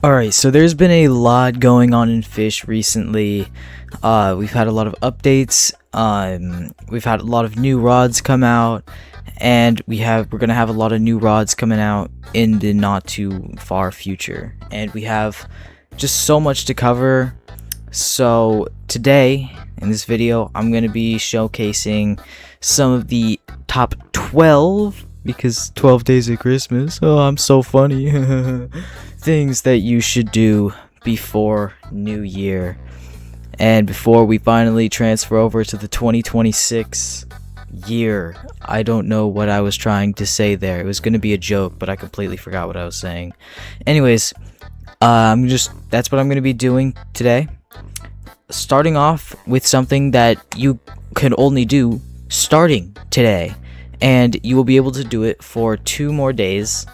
Alright, so there's been a lot going on in Fish recently. We've had a lot of updates, we've had a lot of new rods come out, and we're gonna have a lot of new rods coming out in the not too far future. And we have just so much to cover. So today, in this video, I'm gonna be showcasing some of the top 12, because 12 days of Christmas, oh, I'm so funny, things that you should do before New Year and before we finally transfer over to the 2026 year. I don't know what I was trying to say there. It was going to be a joke, but I completely forgot what I was saying. Anyways, that's what I'm going to be doing today. Starting off with something that you can only do starting today, and you will be able to do it for 2 more days,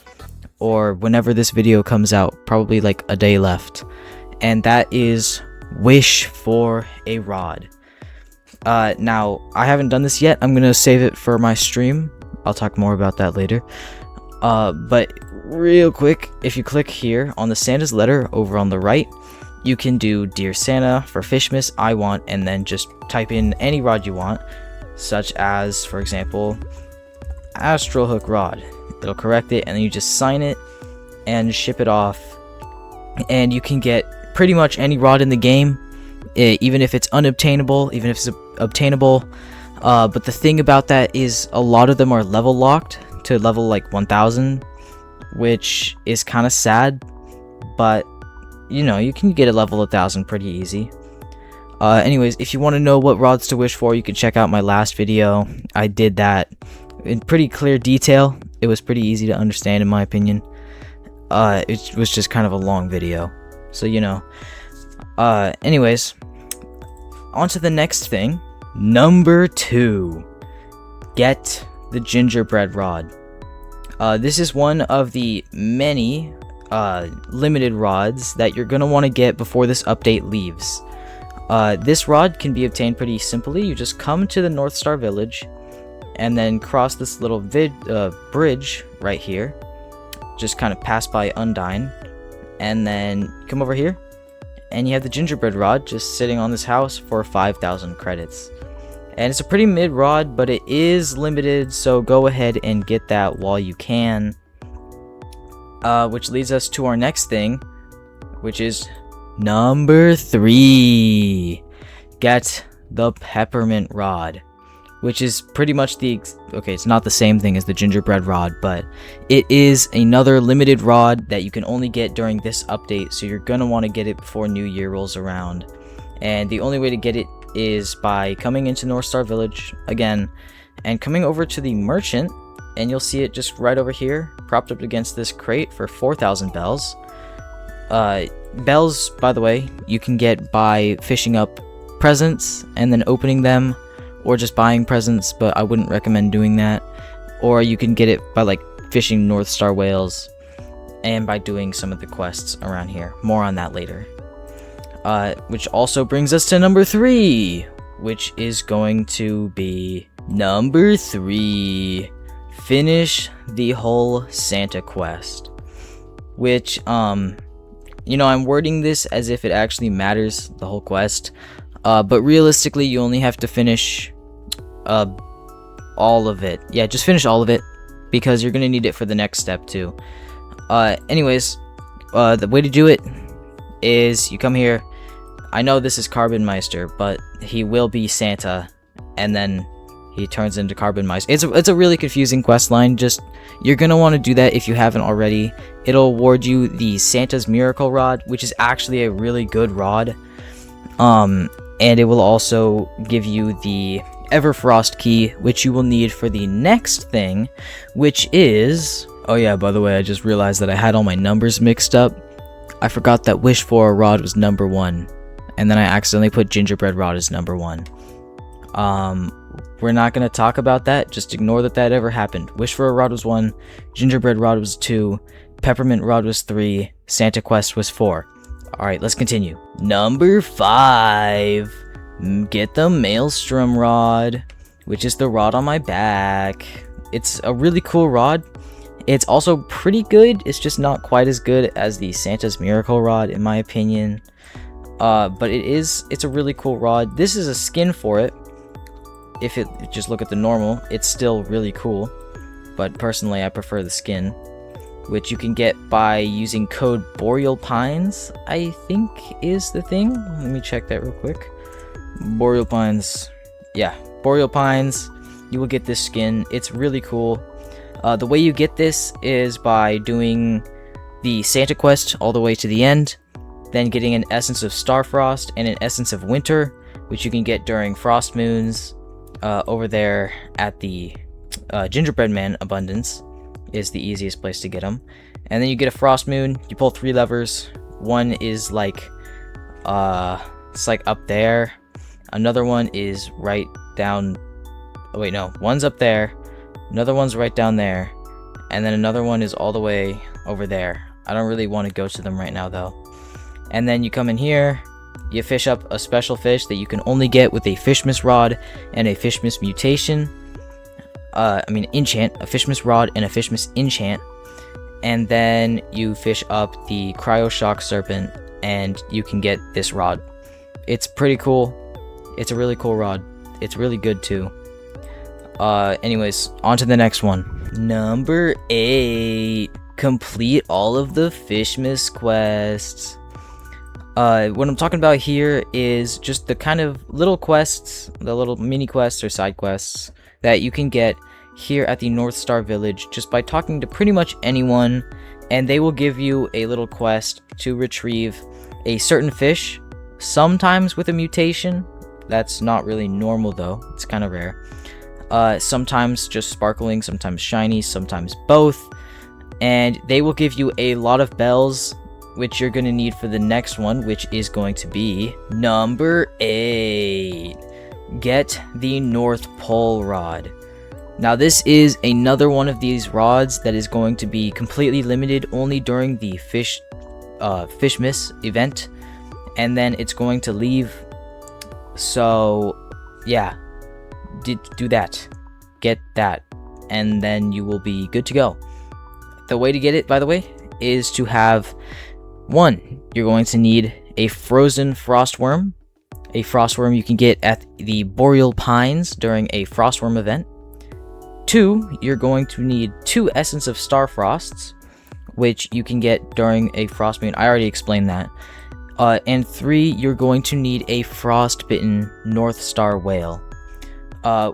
or whenever this video comes out, probably like a day left, and that is wish for a rod. Now, I haven't done this yet. I'm gonna save it for my stream. I'll talk more about that later. But real quick, if you click here on the Santa's letter over on the right, you can do Dear Santa for Fishmas I want, and then just type in any rod you want, such as, for example, Astro Hook rod. It'll correct it, and then you just sign it and ship it off, and you can get pretty much any rod in the game, even if it's unobtainable, even if it's obtainable. But the thing about that is a lot of them are level locked to level like 1000, which is kind of sad, but you know, you can get a level 1000 pretty easy. Anyways, if you want to know what rods to wish for, you can check out my last video. I did that in pretty clear detail. It was pretty easy to understand, in my opinion. It was just kind of a long video, so you know. Anyways, on to the next thing. Number 2, get the gingerbread rod. This is one of the many limited rods that you're gonna want to get before this update leaves. This rod can be obtained pretty simply. You just come to the North Star Village and then cross this little bridge right here. Just kind of pass by Undyne, and then come over here, and you have the gingerbread rod just sitting on this house for 5,000 credits. And it's a pretty mid rod, but it is limited, so go ahead and get that while you can. Which leads us to our next thing, which is number 3. Get the peppermint rod, which is pretty much okay, it's not the same thing as the gingerbread rod, but it is another limited rod that you can only get during this update, so you're gonna want to get it before New Year rolls around. And the only way to get it is by coming into North Star Village again, and coming over to the merchant, and you'll see it just right over here, propped up against this crate for 4,000 bells. Bells, by the way, you can get by fishing up presents and then opening them, or just buying presents, but I wouldn't recommend doing that. Or you can get it by like fishing North Star whales and by doing some of the quests around here. More on that later. Which also brings us to number 3, which is going to be number 3. Finish the whole Santa quest. Which, you know, I'm wording this as if it actually matters, the whole quest. But realistically, you only have to finish all of it. Yeah, just finish all of it, because you're gonna need it for the next step too. Anyways, the way to do it is you come here. I know this is Carbonmeister, but he will be Santa, and then he turns into Carbonmeister. It's a really confusing quest line. Just, you're gonna want to do that if you haven't already. It'll award you the Santa's Miracle Rod, which is actually a really good rod. And it will also give you the Everfrost key, which you will need for the next thing, which is... Oh yeah, by the way, I just realized that I had all my numbers mixed up. I forgot that wish for a rod was number 1, and then I accidentally put gingerbread rod as number 1. We're not going to talk about that. Just ignore that ever happened. Wish for a rod was 1, gingerbread rod was 2, peppermint rod was 3, Santa quest was 4. Alright, let's continue. Number 5. Get the Maelstrom rod, which is the rod on my back. It's a really cool rod, It's also pretty good. It's just not quite as good as the Santa's Miracle Rod, in my opinion. But it's a really cool rod. This is a skin for it. If it just look at the normal, it's still really cool. But personally, I prefer the skin, which you can get by using code Boreal Pines, I think is the thing. Let me check that real quick. Boreal Pines. Yeah, Boreal Pines. You will get this skin. It's really cool. The way you get this is by doing the Santa quest all the way to the end, then getting an Essence of Starfrost and an Essence of Winter, which you can get during Frost Moons over there at the Gingerbread Man Abundance is the easiest place to get them. And then you get a Frost Moon, you pull 3 levers. One is like, it's like up there. Another one is right down, oh wait, no, one's up there. Another one's right down there. And then another one is all the way over there. I don't really want to go to them right now though. And then you come in here, you fish up a special fish that you can only get with a Fishmas Rod and a Fishmas Mutation. Enchant, a Fishmas Rod and a Fishmas Enchant. And then you fish up the Cryoshock Serpent and you can get this rod. It's pretty cool. It's a really cool rod. It's really good too. Anyways, on to the next one. Number 8. Complete all of the Fishmas quests. What I'm talking about here is just the kind of little quests, the little mini quests or side quests that you can get here at the North Star Village just by talking to pretty much anyone, and they will give you a little quest to retrieve a certain fish, sometimes with a mutation. That's not really normal though, it's kind of rare. Sometimes just sparkling, sometimes shiny, sometimes both. And they will give you a lot of bells, which you're going to need for the next one, which is going to be number 8. Get the North Pole Rod. Now this is another one of these rods that is going to be completely limited only during the Fishmas event, and then it's going to leave. So yeah, do that, get that, and then you will be good to go. The way to get it, by the way, is to have 1. You're going to need a frozen frostworm. A frostworm you can get at the Boreal Pines during a frostworm event. 2, you're going to need 2 Essence of Starfrosts, which you can get during a frost moon. I already explained that. And 3, you're going to need a frostbitten North Star Whale,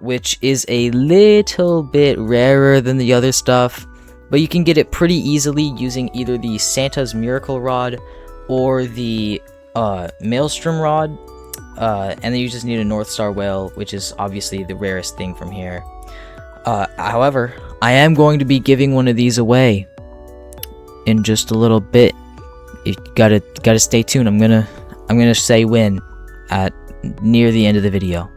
which is a little bit rarer than the other stuff, but you can get it pretty easily using either the Santa's Miracle Rod or the Maelstrom Rod, and then you just need a North Star Whale, which is obviously the rarest thing from here. However, I am going to be giving one of these away in just a little bit. You gotta stay tuned. I'm gonna say when at near the end of the video.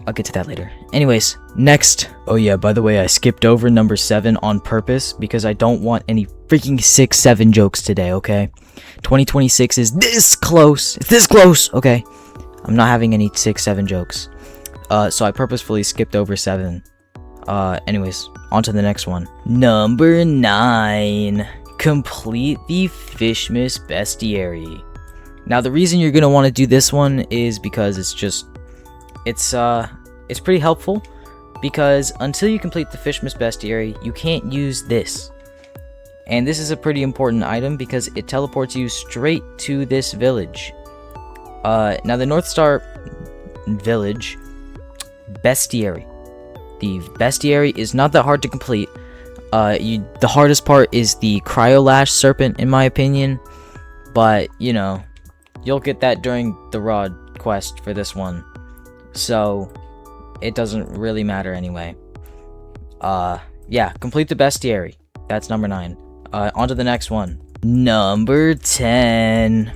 I'll get to that later. Anyways, next. Oh yeah, by the way, I skipped over number 7 on purpose because I don't want any freaking 6-7 jokes today, okay? 2026 is this close. It's this close, okay? I'm not having any 6-7 jokes. So I purposefully skipped over 7. Anyways, on to the next one. Number 9. Complete the Fishmas Bestiary. Now, the reason you're gonna want to do this one is because it's pretty helpful, because until you complete the Fishmas Bestiary, you can't use this. And this is a pretty important item because it teleports you straight to this village. Now the North Star Village Bestiary. The Bestiary is not that hard to complete. The hardest part is the Cryolash Serpent, in my opinion. But, you know, you'll get that during the Rod quest for this one. So, it doesn't really matter anyway. Yeah, complete the Bestiary. That's number 9. On to the next one. Number 10.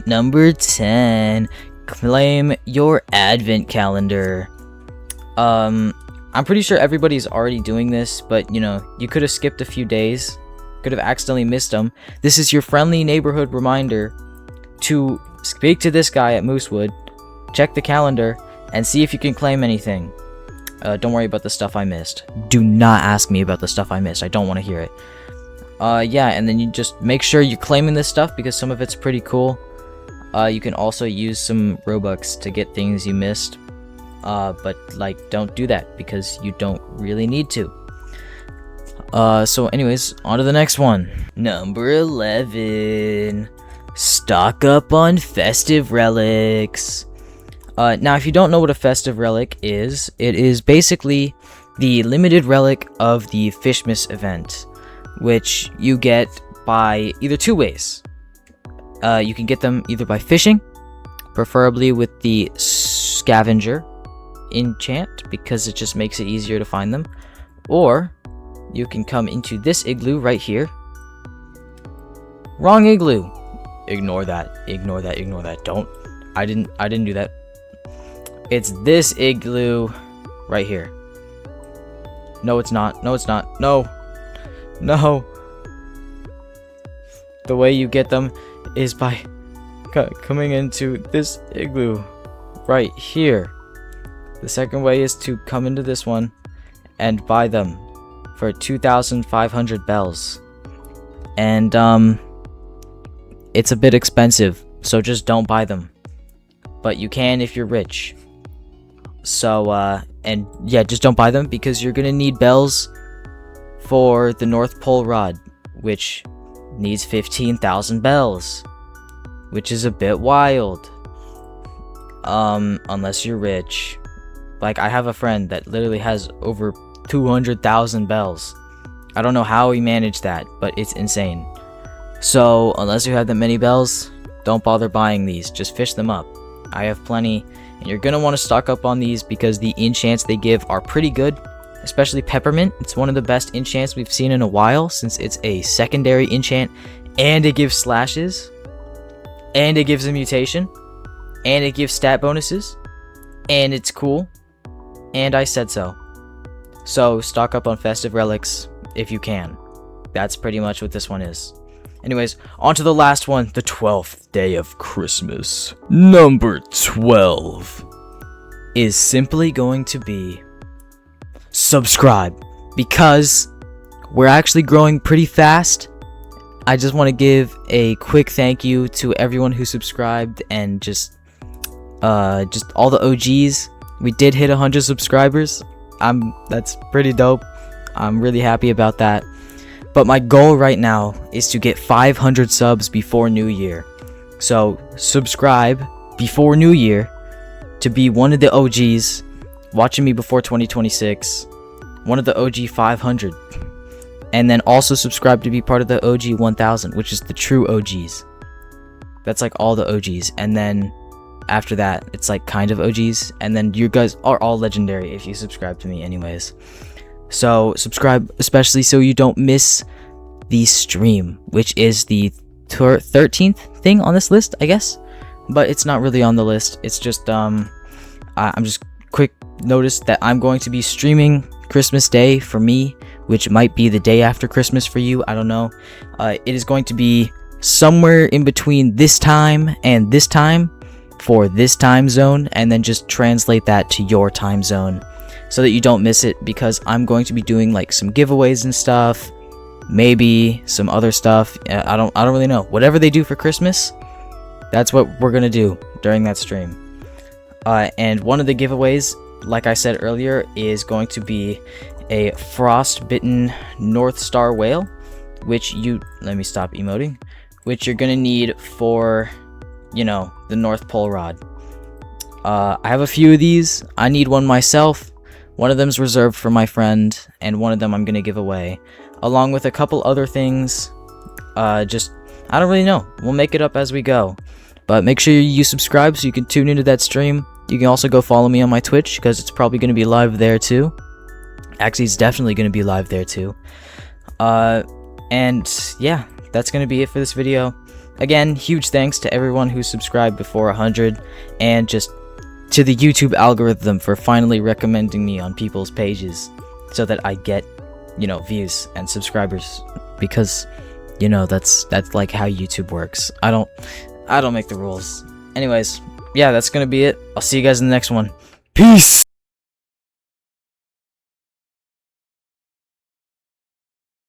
Number 10. Claim your advent calendar. I'm pretty sure everybody's already doing this, but you know, you could have skipped a few days, could have accidentally missed them. This is your friendly neighborhood reminder to speak to this guy at Moosewood, check the calendar, and see if you can claim anything. Don't worry about the stuff I missed. Do not ask me about the stuff I missed. I don't want to hear it. Yeah, and then you just make sure you're claiming this stuff because some of it's pretty cool. You can also use some Robux to get things you missed. But like, don't do that because you don't really need to. So anyways, on to the next one. Number 11. Stock up on festive relics. Now, if you don't know what a festive relic is, it is basically the limited relic of the Fishmas event, which you get by either two ways. You can get them either by fishing, preferably with the scavenger enchant, because it just makes it easier to find them, or you can come into this igloo right here. Wrong igloo. Ignore that. Ignore that. Ignore that. Don't. I didn't do that. It's this igloo right here. No, it's not. No, it's not. No. No. The way you get them is by coming into this igloo right here. The second way is to come into this one and buy them for 2,500 bells. And it's a bit expensive, so just don't buy them. But you can if you're rich. So and yeah, just don't buy them because you're gonna need bells for the North Pole Rod, which needs 15,000 bells, which is a bit wild. Unless you're rich. Like, I have a friend that literally has over 200,000 bells. I don't know how he managed that, but it's insane. So, unless you have that many bells, don't bother buying these. Just fish them up. I have plenty, and you're gonna want to stock up on these because the enchants they give are pretty good. Especially Peppermint. It's one of the best enchants we've seen in a while, since it's a secondary enchant, and it gives slashes, and it gives a mutation, and it gives stat bonuses, and it's cool, and I said so. So stock up on festive relics if you can. That's pretty much what this one is. Anyways, on to the last one, the 12th day of Christmas. Number 12 is simply going to be subscribe, because we're actually growing pretty fast. I just want to give a quick thank you to everyone who subscribed and just all the OGs. We did hit 100 subscribers. That's pretty dope. I'm really happy about that. But my goal right now is to get 500 subs before New Year. So subscribe before New Year to be one of the OGs watching me before 2026, one of the OG 500, and then also subscribe to be part of the OG 1000, which is the true OGs. That's like all the OGs, and then after that it's like kind of OGs, and then you guys are all legendary if you subscribe to me anyways. So subscribe, especially so you don't miss the stream, which is the 13th thing on this list, I guess, but it's not really on the list. It's just I'm just quick notice that I'm going to be streaming Christmas Day for me, which might be the day after Christmas for you. I don't know. It is going to be somewhere in between this time and this time for this time zone, and then just translate that to your time zone so that you don't miss it, because I'm going to be doing like some giveaways and stuff, maybe some other stuff. I don't really know. Whatever they do for Christmas, that's what we're gonna do during that stream. And one of the giveaways, like I said earlier, is going to be a frostbitten North Star whale, which let me stop emoting, which you're gonna need for, you know, the North Pole Rod. I have a few of these. I need one myself. One of them's reserved for my friend, and one of them I'm gonna give away, along with a couple other things. I don't really know. We'll make it up as we go. But make sure you subscribe so you can tune into that stream. You can also go follow me on my Twitch, because it's probably going to be live there too. Actually, it's definitely going to be live there too. And yeah, that's going to be it for this video. Again, huge thanks to everyone who subscribed before 100, and just to the YouTube algorithm for finally recommending me on people's pages so that I get, you know, views and subscribers, because, you know, that's like how YouTube works. I don't make the rules. Anyways, yeah, that's gonna be it. I'll see you guys in the next one. Peace!